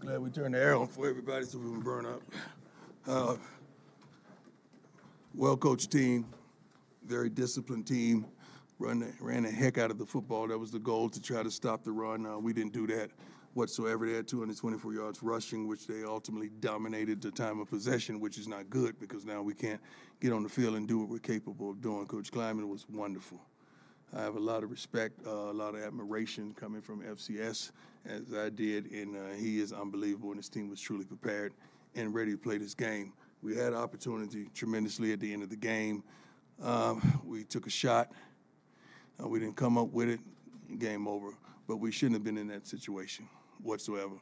Glad we turned the air on for everybody so we can burn up. Well-coached team, very disciplined team, ran the heck out of the football. That was the goal, to try to stop the run. We didn't do that whatsoever. They had 224 yards rushing, which they ultimately dominated the time of possession, which is not good because now we can't get on the field and do what we're capable of doing. Coach Kleiman was wonderful. I have a lot of respect, a lot of admiration coming from FCS, as I did, and he is unbelievable, and his team was truly prepared and ready to play this game. We had opportunity tremendously at the end of the game. We took a shot. We didn't come up with it. Game over. But we shouldn't have been in that situation whatsoever.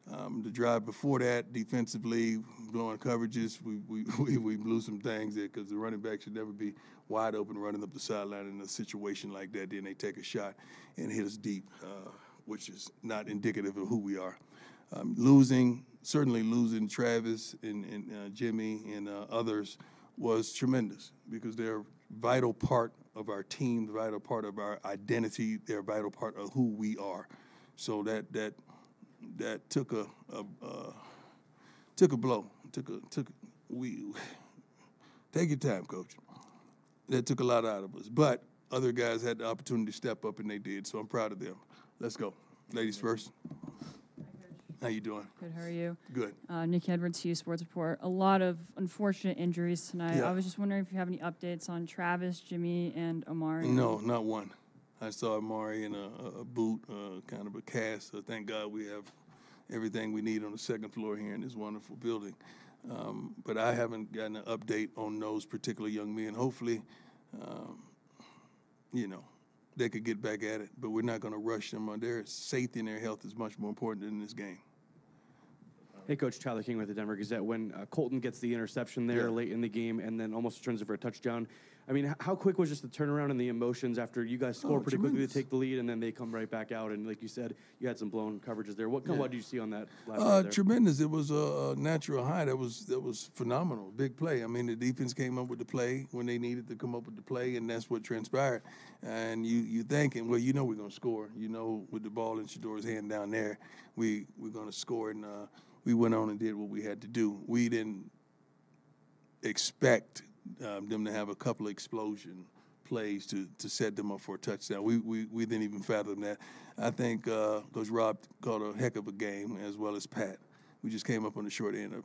The drive before that, defensively, blowing coverages, we blew some things there because the running back should never be wide open running up the sideline in a situation like that. Then they take a shot and hit us deep, which is not indicative of who we are. Certainly losing Travis and Jimmy and others was tremendous because they're a vital part of our team, a vital part of our identity. They're a vital part of who we are. So that took a blow. Take your time, Coach. That took a lot out of us. But other guys had the opportunity to step up, and they did. So I'm proud of them. Let's go. Ladies first. How you doing? Good. How are you? Good. Nikki Edwards, CU Sports Report. A lot of unfortunate injuries tonight. Yeah. I was just wondering if you have any updates on Travis, Jimmy, and Amari. No, not one. I saw Amari in a boot, kind of a cast. So thank God we have everything we need on the second floor here in this wonderful building. But I haven't gotten an update on those particular young men. Hopefully, they could get back at it. But we're not going to rush them. Their safety and their health is much more important in this game. Hey, Coach, Tyler King with the Denver Gazette. When Colton gets the interception there late in the game and then almost turns it for a touchdown, I mean, how quick was just the turnaround and the emotions after you guys score pretty quickly to take the lead and then they come right back out? And like you said, you had some blown coverages there. What did you see on that last play there? Tremendous. It was a natural high. That was phenomenal. Big play. I mean, the defense came up with the play when they needed to come up with the play, and that's what transpired. And you thinking, well, we're going to score. With the ball in Shedeur's hand down there, we're going to score. And we went on and did what we had to do. We didn't expect them to have a couple of explosion plays to set them up for a touchdown. We didn't even fathom that. I think Coach Rob called a heck of a game, as well as Pat. We just came up on the short end of it.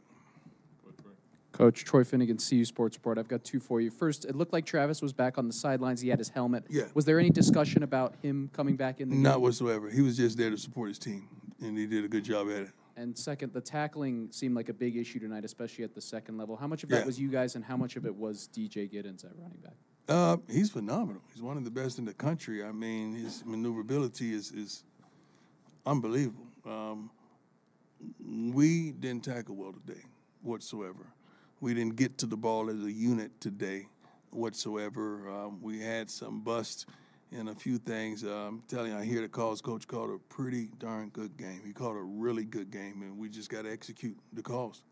Coach Troy Finnegan, CU Sports Report. I've got two for you. First, it looked like Travis was back on the sidelines. He had his helmet. Yeah. Was there any discussion about him coming back in the game? Not whatsoever. He was just there to support his team, and he did a good job at it. And second, the tackling seemed like a big issue tonight, especially at the second level. How much of that was you guys, and how much of it was DJ Giddens at running back? He's phenomenal. He's one of the best in the country. I mean, his maneuverability is unbelievable. We didn't tackle well today whatsoever. We didn't get to the ball as a unit today whatsoever. We had some busts and a few things. I'm telling you, I hear the calls. Coach called a pretty darn good game. He called a really good game, and we just got to execute the calls.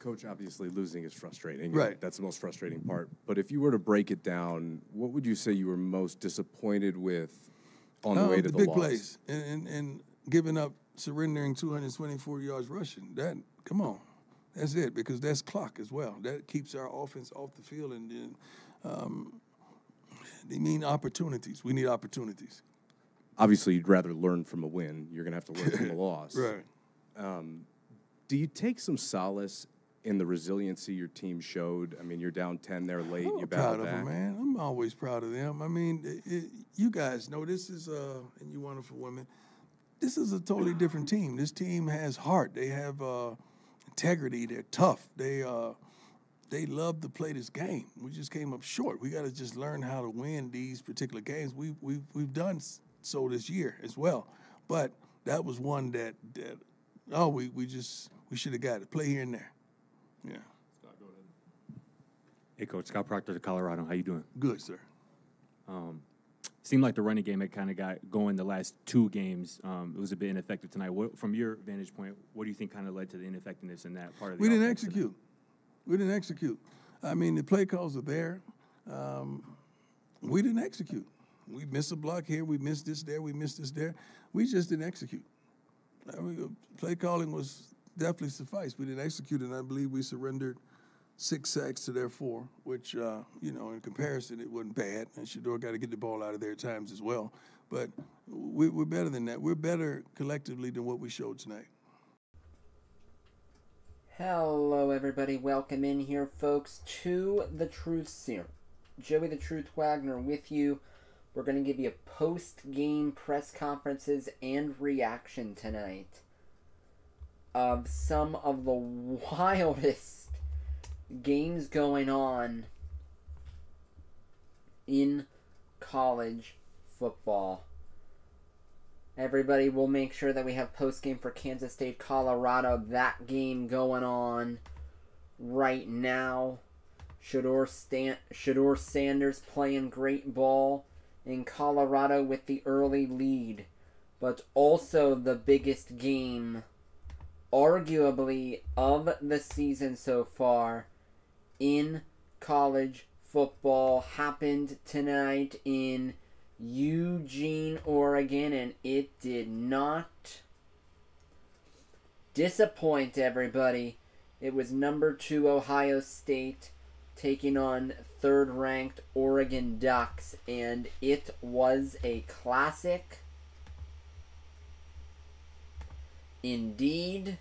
Coach, obviously losing is frustrating. Right. That's the most frustrating part. But if you were to break it down, what would you say you were most disappointed with on the way to the big loss? plays and giving up, surrendering 224 yards rushing. Come on. That's it, because that's clock as well. That keeps our offense off the field, and then they mean opportunities. We need opportunities. Obviously, you'd rather learn from a win. You're going to have to learn from a loss. Right. Do you take some solace in the resiliency your team showed? I mean, you're down 10 there late. You battled proud of them, man. I'm always proud of them. I mean, you guys know this is, and you wonderful women, this is a totally different team. This team has heart. They have integrity. They're tough. They love to play this game. We just came up short. We got to just learn how to win these particular games. We've done so this year as well, but that was one that we should have got it. Play here and there. Yeah. Scott, go ahead. Hey, Coach. Scott Proctor, Colorado. How you doing? Good, sir. Seemed like the running game had kind of got going the last two games. It was a bit ineffective tonight. From your vantage point, what do you think kind of led to the ineffectiveness in that part of the offense? We didn't execute. I mean, the play calls are there. We didn't execute. We missed a block here. We missed this there. We missed this there. We just didn't execute. I mean, play calling was definitely suffice. We didn't execute it, and I believe we surrendered 6 sacks to their 4, which, in comparison, it wasn't bad. And Shedeur got to get the ball out of there at times as well. But we're better than that. We're better collectively than what we showed tonight. Hello, everybody. Welcome in here, folks, to the Truth Serum. Joey the Truth Wagner with you. We're going to give you post-game press conferences and reaction tonight of some of the wildest games going on in college football. Everybody will make sure that we have post-game for Kansas State, Colorado. That game going on right now. Shedeur Sanders playing great ball in Colorado with the early lead. But also the biggest game, arguably, of the season so far in college football happened tonight in Eugene, Oregon, and it did not disappoint everybody. It was number 2 Ohio State taking on 3rd-ranked Oregon Ducks, and it was a classic indeed.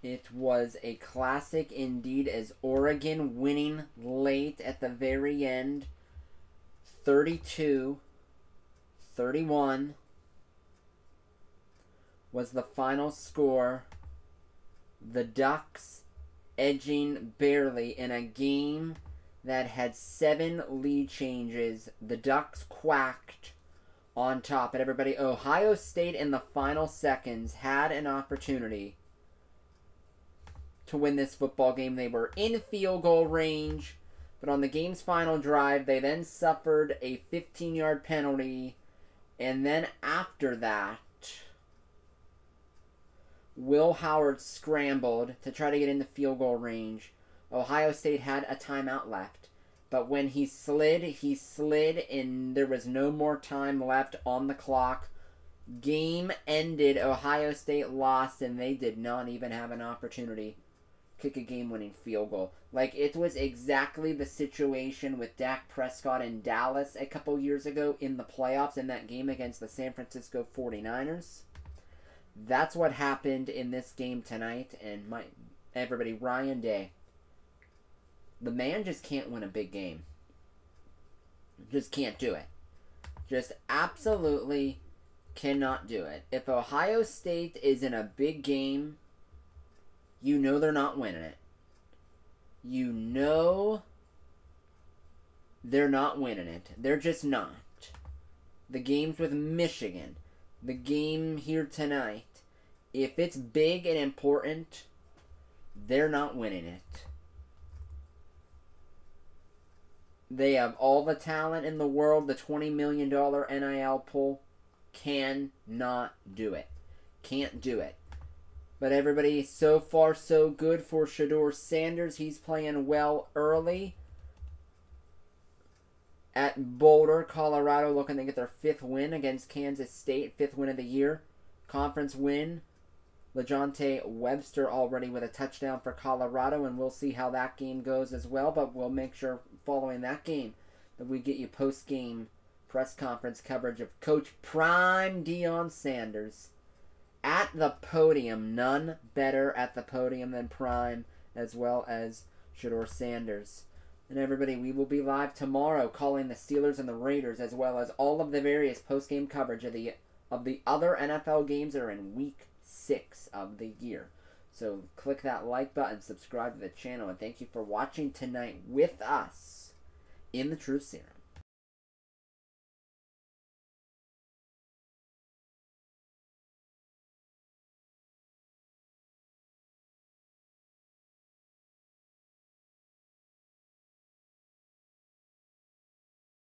It was a classic indeed, as Oregon winning late at the very end, 32-31 was the final score. The Ducks edging barely in a game that had 7 lead changes. The Ducks quacked on top. And everybody, Ohio State in the final seconds had an opportunity to win this football game. They were in field goal range, but on the game's final drive, they then suffered a 15-yard penalty, and then after that, Will Howard scrambled to try to get into field goal range. Ohio State had a timeout left, but when he slid, and there was no more time left on the clock. Game ended. Ohio State lost, and they did not even have an opportunity kick a game-winning field goal. Like, it was exactly the situation with Dak Prescott in Dallas a couple years ago in the playoffs in that game against the San Francisco 49ers. That's what happened in this game tonight, and everybody, Ryan Day, the man just can't win a big game. Just can't do it. Just absolutely cannot do it. If Ohio State is in a big game, you know they're not winning it. You know they're not winning it. They're just not. The games with Michigan, the game here tonight, if it's big and important, they're not winning it. They have all the talent in the world. The $20 million NIL pool cannot do it. Can't do it. But everybody, so far so good for Shedeur Sanders. He's playing well early at Boulder, Colorado, looking to get their 5th win against Kansas State, 5th win of the year. Conference win. LaJohntay Webster already with a touchdown for Colorado, and we'll see how that game goes as well. But we'll make sure following that game that we get you post-game press conference coverage of Coach Prime Deion Sanders at the podium. None better at the podium than Prime, as well as Shedeur Sanders. And everybody, we will be live tomorrow calling the Steelers and the Raiders, as well as all of the various post-game coverage of the other NFL games that are in Week 6 of the year. So click that like button, subscribe to the channel, and thank you for watching tonight with us in the Truth Serum.